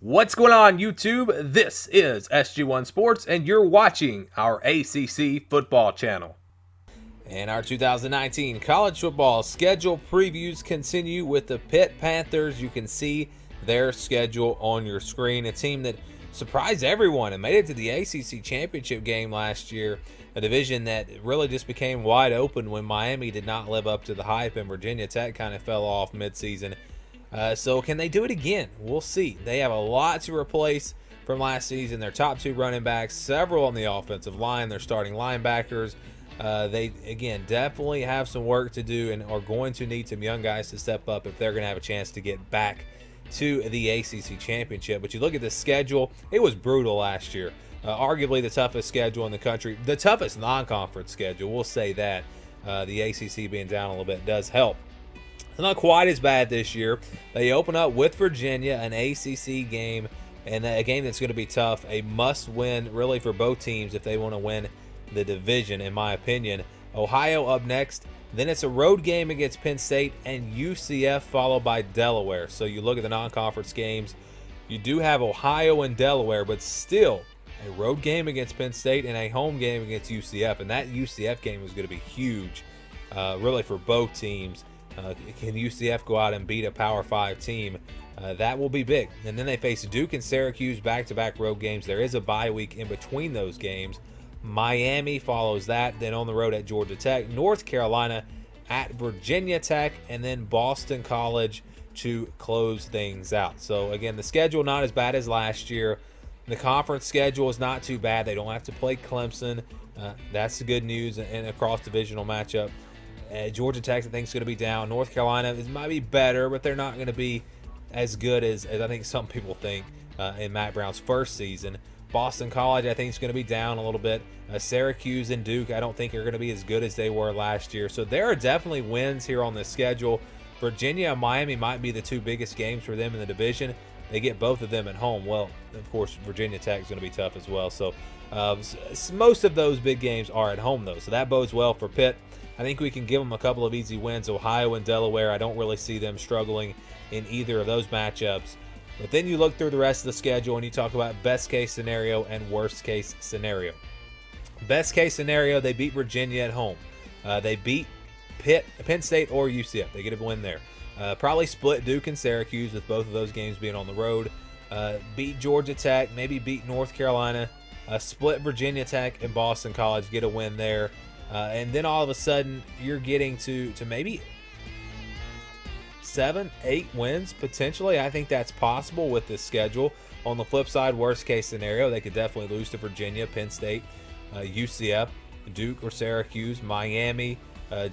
What's going on, YouTube? This is SG1 Sports, and you're watching our ACC football channel. And our 2019 college football schedule previews continue with the Pitt Panthers. You can see their schedule on your screen. A team that surprised everyone and made it to the ACC championship game last year. A division that really just became wide open when Miami did not live up to the hype and Virginia Tech kind of fell off midseason. So can they do it again? We'll see. They have a lot to replace from last season. Their top two running backs, several on the offensive line, their starting linebackers. They, again, definitely have some work to do and are going to need some young guys to step up if they're going to have a chance to get back to the ACC championship. But you look at the schedule, it was brutal last year. Arguably the toughest schedule in the country, the toughest non-conference schedule, we'll say that. The ACC being down a little bit does help. It's not quite as bad this year. They open up with Virginia, an ACC game, and a game that's going to be tough, a must-win really for both teams if they want to win the division, in my opinion. Ohio up next. Then it's a road game against Penn State and UCF, followed by Delaware. So you look at the non-conference games, you do have Ohio and Delaware, but still a road game against Penn State and a home game against UCF. And that UCF game is going to be huge, really, for both teams. Can UCF go out and beat a Power 5 team? That will be big. And then they face Duke and Syracuse, back-to-back road games. There is a bye week in between those games. Miami follows that, then on the road at Georgia Tech, North Carolina at Virginia Tech, and then Boston College to close things out. So again, the schedule not as bad as last year. The conference schedule is not too bad. They don't have to play Clemson. That's the good news in a cross-divisional matchup. Georgia Tech, I think, is going to be down. North Carolina might be better, but they're not going to be as good as I think some people think in Matt Brown's first season. Boston College, I think, is going to be down a little bit. Syracuse and Duke, I don't think are going to be as good as they were last year. So there are definitely wins here on this schedule. Virginia and Miami might be the two biggest games for them in the division. They get both of them at home. Well, of course, Virginia Tech is going to be tough as well. So most of those big games are at home, though. So that bodes well for Pitt. I think we can give them a couple of easy wins. Ohio and Delaware, I don't really see them struggling in either of those matchups. But then you look through the rest of the schedule and you talk about best case scenario and worst case scenario. Best case scenario, they beat Virginia at home. They beat Penn State or UCF. They get a win there. Probably split Duke and Syracuse with both of those games being on the road. Beat Georgia Tech, maybe beat North Carolina. Split Virginia Tech and Boston College, get a win there. And then all of a sudden, you're getting to maybe 7, 8 wins potentially. I think that's possible with this schedule. On the flip side, worst case scenario, they could definitely lose to Virginia, Penn State, UCF, Duke or Syracuse, Miami,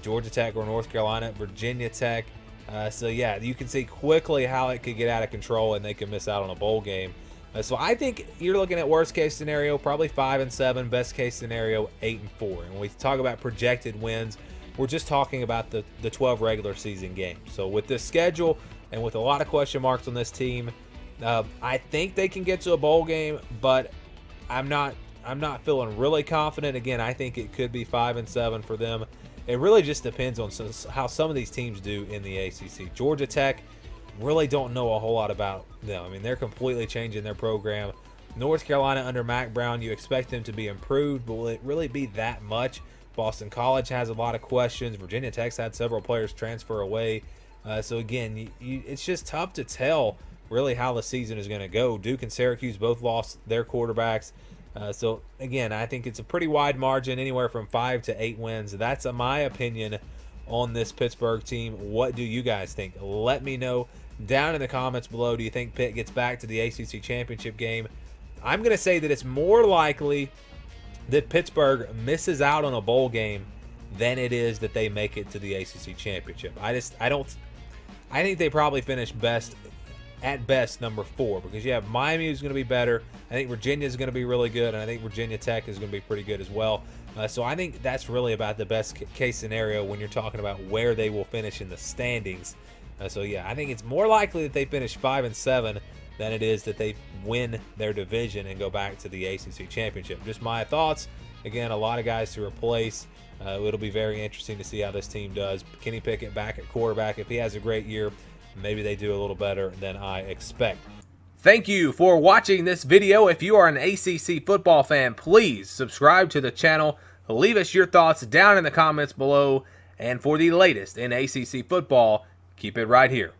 Georgia Tech or North Carolina, Virginia Tech. So yeah, you can see quickly how it could get out of control and they could miss out on a bowl game. So I think you're looking at worst case scenario, probably 5-7, best case scenario, 8-4. And when we talk about projected wins, we're just talking about the 12 regular season games. So with this schedule and with a lot of question marks on this team, I think they can get to a bowl game, but I'm not feeling really confident. Again, I think it could be 5-7 for them. It really just depends on how some of these teams do in the ACC. Georgia Tech, really don't know a whole lot about them. I mean, they're completely changing their program. North Carolina under Matt Brown, you expect them to be improved, but will it really be that much? Boston College has a lot of questions. Virginia Tech's had several players transfer away. So again, it's just tough to tell really how the season is going to go. Duke and Syracuse both lost their quarterbacks. So again, I think it's a pretty wide margin, anywhere from 5 to 8 wins. That's my opinion on this Pittsburgh team. What do you guys think? Let me know down in the comments below. Do you think Pitt gets back to the ACC championship game? I'm going to say that it's more likely that Pittsburgh misses out on a bowl game than it is that they make it to the ACC championship. I think they probably finish at best number 4, because you have Miami, who's going to be better. I think Virginia is going to be really good, and I think Virginia Tech is going to be pretty good as well. So I think that's really about the best case scenario when you're talking about where they will finish in the standings. So yeah, I think it's more likely that they finish 5-7 than it is that they win their division and go back to the ACC championship. Just my thoughts. Again, a lot of guys to replace. It'll be very interesting to see how this team does. Kenny Pickett back at quarterback. If he has a great year, maybe they do a little better than I expect. Thank you for watching this video. If you are an ACC football fan, please subscribe to the channel. Leave us your thoughts down in the comments below. And for the latest in ACC football, keep it right here.